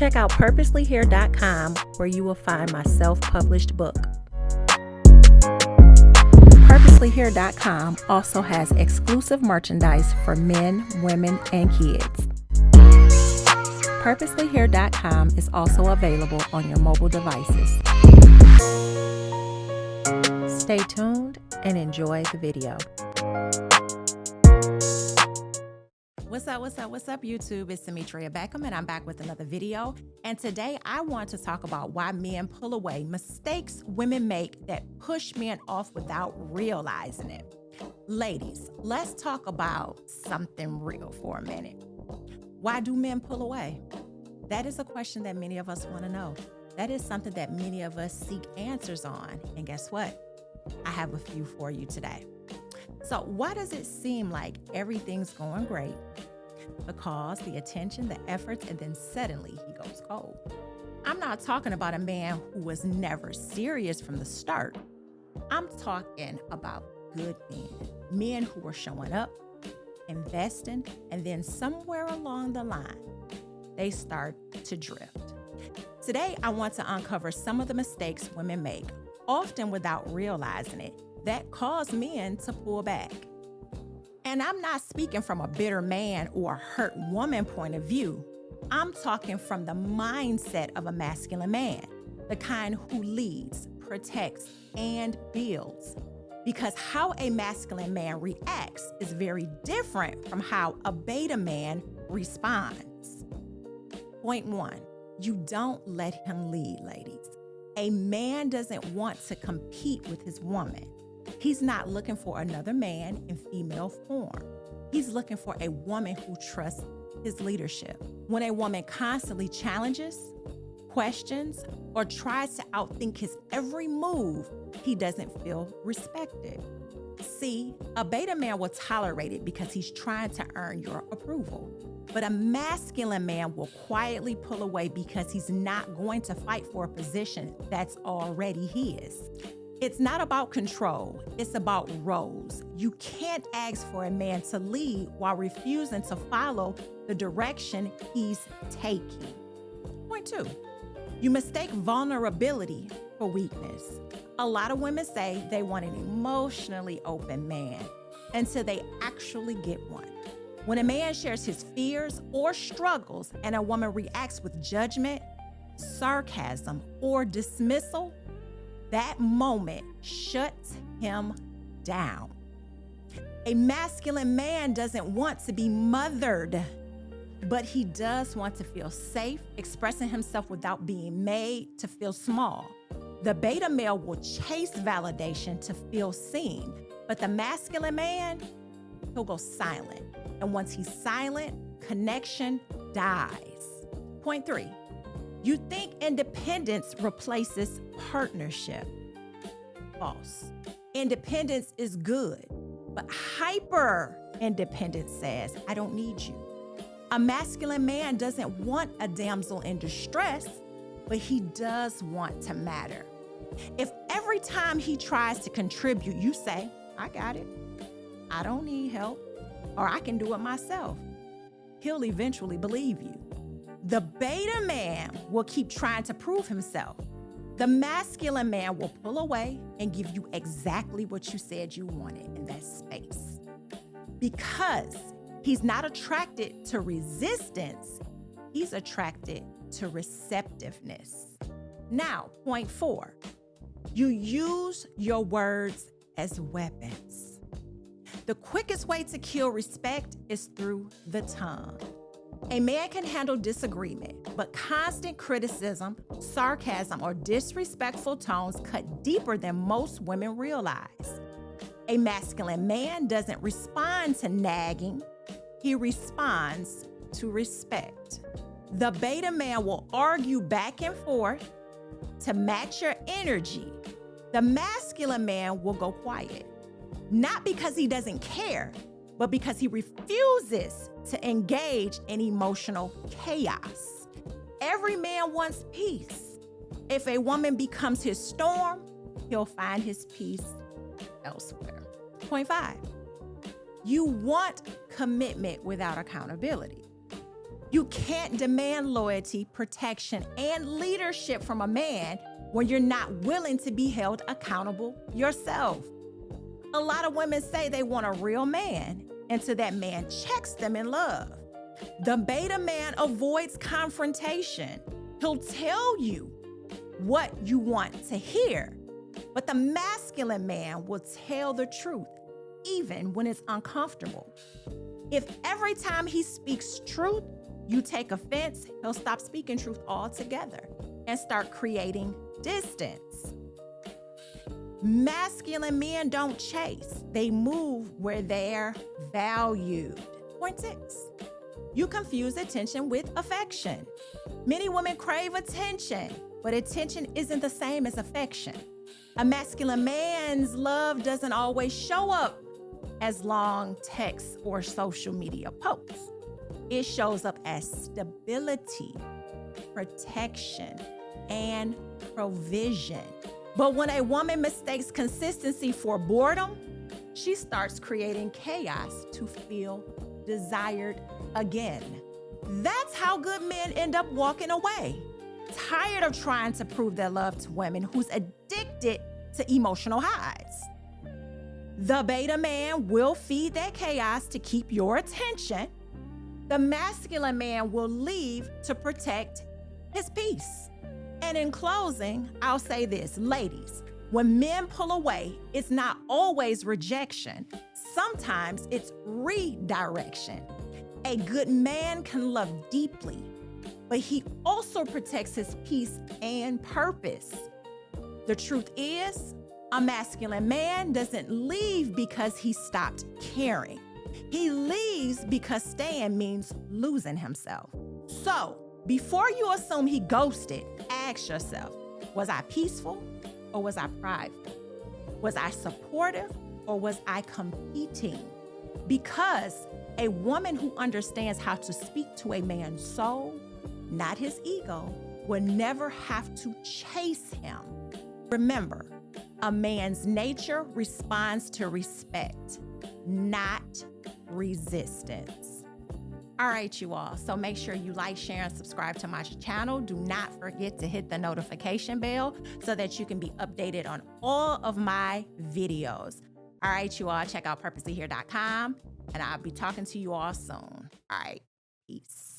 Check out purposelyhere.com where you will find my self-published book. Purposelyhere.com also has exclusive merchandise for men, women, and kids. Purposelyhere.com is also available on your mobile devices. Stay tuned and enjoy the video. What's up, YouTube? It's Demetria Beckham, and I'm back with another video. And today I want to talk about why men pull away, mistakes women make that push men off without realizing it. Ladies, let's talk about something real for a minute. Why do men pull away? That is a question that many of us want to know. That is something that many of us seek answers on. And guess what? I have a few for you today. So why does it seem like everything's going great? The cause, the attention, the efforts, and then suddenly he goes cold. I'm not talking about a man who was never serious from the start. I'm talking about good men who are showing up, investing, and then somewhere along the line, they start to drift. Today, I want to uncover some of the mistakes women make, often without realizing it, that cause men to pull back. And I'm not speaking from a bitter man or a hurt woman point of view. I'm talking from the mindset of a masculine man, the kind who leads, protects, and builds. Because how a masculine man reacts is very different from how a beta man responds. Point 1, you don't let him lead, ladies. A man doesn't want to compete with his woman. He's not looking for another man in female form. He's looking for a woman who trusts his leadership. When a woman constantly challenges, questions, or tries to outthink his every move, he doesn't feel respected. See, a beta man will tolerate it because he's trying to earn your approval. But a masculine man will quietly pull away because he's not going to fight for a position that's already his. It's not about control, it's about roles. You can't ask for a man to lead while refusing to follow the direction he's taking. Point 2, you mistake vulnerability for weakness. A lot of women say they want an emotionally open man until they actually get one. When a man shares his fears or struggles and a woman reacts with judgment, sarcasm, or dismissal, that moment shuts him down. A masculine man doesn't want to be mothered, but he does want to feel safe, expressing himself without being made to feel small. The beta male will chase validation to feel seen, but the masculine man, he'll go silent. And once he's silent, connection dies. Point 3, you think independence replaces partnership. False. Independence is good, but hyper independence says, I don't need you. A masculine man doesn't want a damsel in distress, but he does want to matter. If every time he tries to contribute, you say, I got it, I don't need help, or I can do it myself, he'll eventually believe you. The beta man will keep trying to prove himself. The masculine man will pull away and give you exactly what you said you wanted in that space. Because he's not attracted to resistance, he's attracted to receptiveness. Now, point 4, you use your words as weapons. The quickest way to kill respect is through the tongue. A man can handle disagreement, but constant criticism, sarcasm, or disrespectful tones cut deeper than most women realize. A masculine man doesn't respond to nagging, he responds to respect. The beta man will argue back and forth to match your energy. The masculine man will go quiet, not because he doesn't care, but because he refuses to engage in emotional chaos. Every man wants peace. If a woman becomes his storm, he'll find his peace elsewhere. Point 5, you want commitment without accountability. You can't demand loyalty, protection, and leadership from a man when you're not willing to be held accountable yourself. A lot of women say they want a real man until that man checks them in love. The beta man avoids confrontation. He'll tell you what you want to hear, but the masculine man will tell the truth, even when it's uncomfortable. If every time he speaks truth, you take offense, he'll stop speaking truth altogether and start creating distance. Masculine men don't chase. They move where they're valued. Point 6. You confuse attention with affection. Many women crave attention, but attention isn't the same as affection. A masculine man's love doesn't always show up as long texts or social media posts. It shows up as stability, protection, and provision. But when a woman mistakes consistency for boredom, she starts creating chaos to feel desired again. That's how good men end up walking away, tired of trying to prove their love to women who's addicted to emotional highs. The beta man will feed that chaos to keep your attention. The masculine man will leave to protect his peace. And in closing, I'll say this, ladies, when men pull away, it's not always rejection. Sometimes it's redirection. A good man can love deeply, but he also protects his peace and purpose. The truth is, a masculine man doesn't leave because he stopped caring. He leaves because staying means losing himself. So, before you assume he ghosted, ask yourself, was I peaceful or was I prideful? Was I supportive or was I competing? Because a woman who understands how to speak to a man's soul, not his ego, will never have to chase him. Remember, a man's nature responds to respect, not resistance. All right, you all. So make sure you like, share, and subscribe to my channel. Do not forget to hit the notification bell so that you can be updated on all of my videos. All right, you all. Check out purposelyhere.com, and I'll be talking to you all soon. All right, peace.